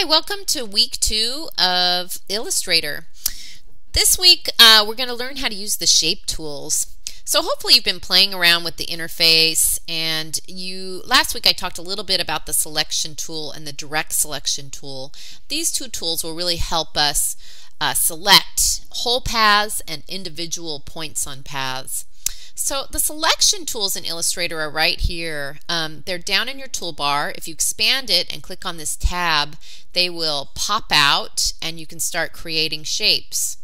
Hi, welcome to week 2 of Illustrator. This week we're going to learn how to use the shape tools. So hopefully you've been playing around with the interface, and last week I talked a little bit about the selection tool and the direct selection tool. These two tools will really help us select whole paths and individual points on paths. So the selection tools in Illustrator are right here. They're down in your toolbar. If you expand it and click on this tab, they will pop out and you can start creating shapes.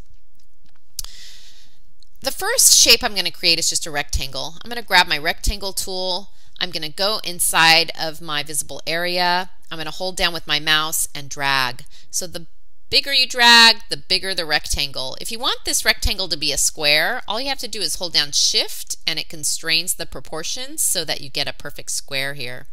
The first shape I'm going to create is just a rectangle. I'm going to grab my rectangle tool. I'm going to go inside of my visible area. I'm going to hold down with my mouse and drag. So the bigger you drag, the bigger the rectangle. If you want this rectangle to be a square, all you have to do is hold down Shift and it constrains the proportions so that you get a perfect square here.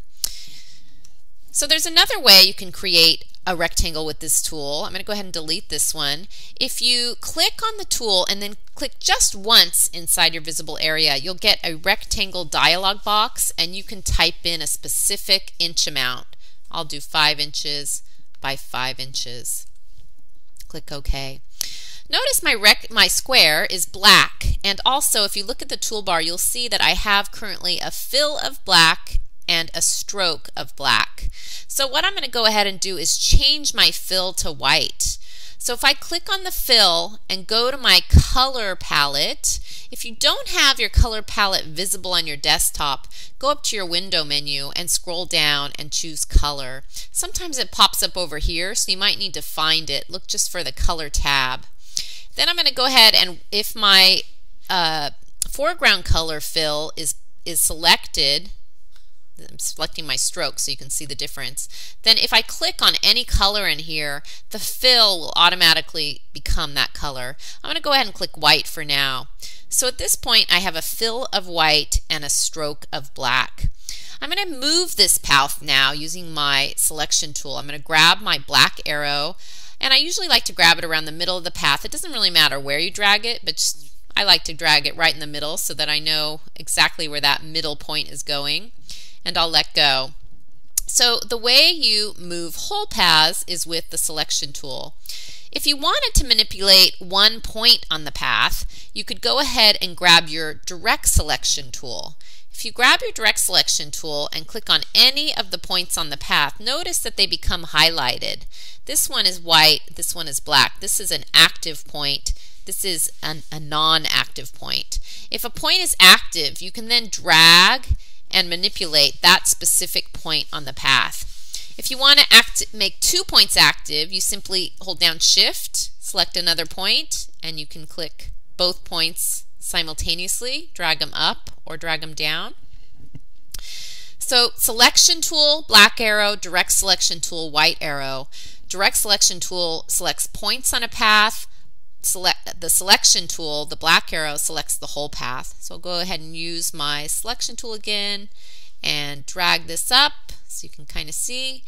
So there's another way you can create a rectangle with this tool. I'm going to go ahead and delete this one. If you click on the tool and then click just once inside your visible area, you'll get a rectangle dialog box and you can type in a specific inch amount. I'll do 5 inches by 5 inches. Click OK. Notice my square is black, and also if you look at the toolbar you'll see that I have currently a fill of black and a stroke of black. So what I'm going to go ahead and do is change my fill to white. So if I click on the fill and go to my color palette, if you don't have your color palette visible on your desktop, go up to your window menu and scroll down and choose color. Sometimes it pops up over here, so you might need to find it. Look just for the color tab. Then I'm going to go ahead and if my foreground color fill is selected, I'm selecting my stroke so you can see the difference. Then if I click on any color in here, the fill will automatically become that color. I'm going to go ahead and click white for now. So at this point I have a fill of white and a stroke of black. I'm going to move this path now using my selection tool. I'm going to grab my black arrow, and I usually like to grab it around the middle of the path. It doesn't really matter where you drag it, but I like to drag it right in the middle so that I know exactly where that middle point is going. And I'll let go. So the way you move whole paths is with the selection tool. If you wanted to manipulate one point on the path, you could go ahead and grab your direct selection tool. If you grab your direct selection tool and click on any of the points on the path, notice that they become highlighted. This one is white, this one is black. This is an active point. This is a non-active point. If a point is active, you can then drag and manipulate that specific point on the path. If you want to make 2 points active, you simply hold down Shift, select another point, and you can click both points simultaneously, drag them up or drag them down. So selection tool, black arrow, direct selection tool, white arrow. Direct selection tool selects points on a path. The selection tool, the black arrow, selects the whole path. So I'll go ahead and use my selection tool again and drag this up so you can kind of see.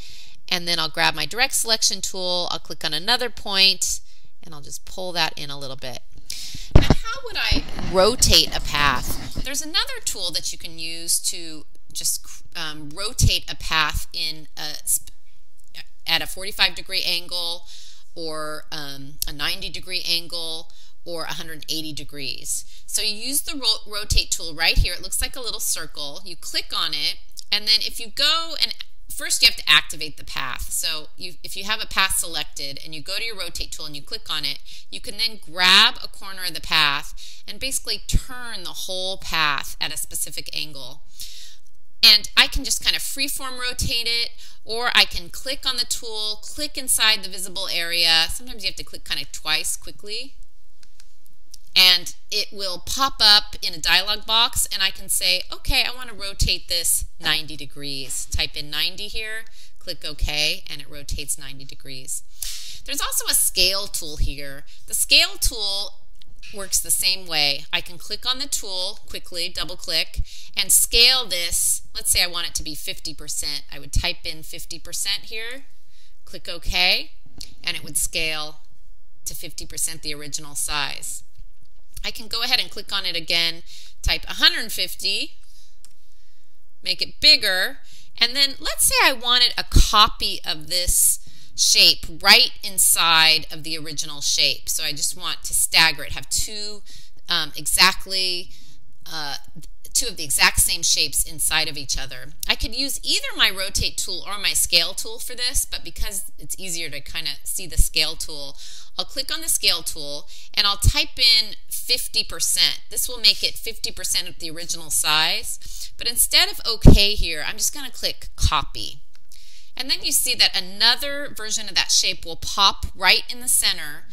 And then I'll grab my direct selection tool, I'll click on another point, and I'll just pull that in a little bit. Now how would I rotate a path? There's another tool that you can use to just rotate a path at a 45-degree angle, or a 90-degree angle, or 180 degrees. So you use the rotate tool right here. It looks like a little circle. You click on it, and then if you go and first you have to activate the path. So if you have a path selected and you go to your rotate tool and you click on it, you can then grab a corner of the path and basically turn the whole path at a specific angle. And I can just kind of freeform rotate it, or I can click on the tool, click inside the visible area. Sometimes you have to click kind of twice quickly, and it will pop up in a dialog box, and I can say, okay, I want to rotate this 90 degrees. Type in 90 here, click OK, and it rotates 90 degrees. There's also a scale tool here. The scale tool works the same way. I can click on the tool quickly, double click, and scale this. Let's say I want it to be 50%. I would type in 50% here, click OK, and it would scale to 50% the original size. I can go ahead and click on it again, type 150, make it bigger, and then let's say I wanted a copy of this shape right inside of the original shape. So I just want to stagger it, have two of the exact same shapes inside of each other. I could use either my rotate tool or my scale tool for this, but because it's easier to kind of see the scale tool, I'll click on the scale tool and I'll type in 50%. This will make it 50% of the original size. But instead of OK here, I'm just going to click copy. And then you see that another version of that shape will pop right in the center,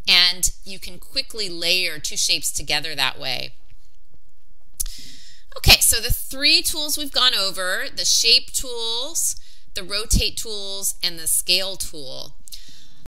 and you can quickly layer two shapes together that way. Okay, so the three tools we've gone over, the shape tools, the rotate tools, and the scale tool.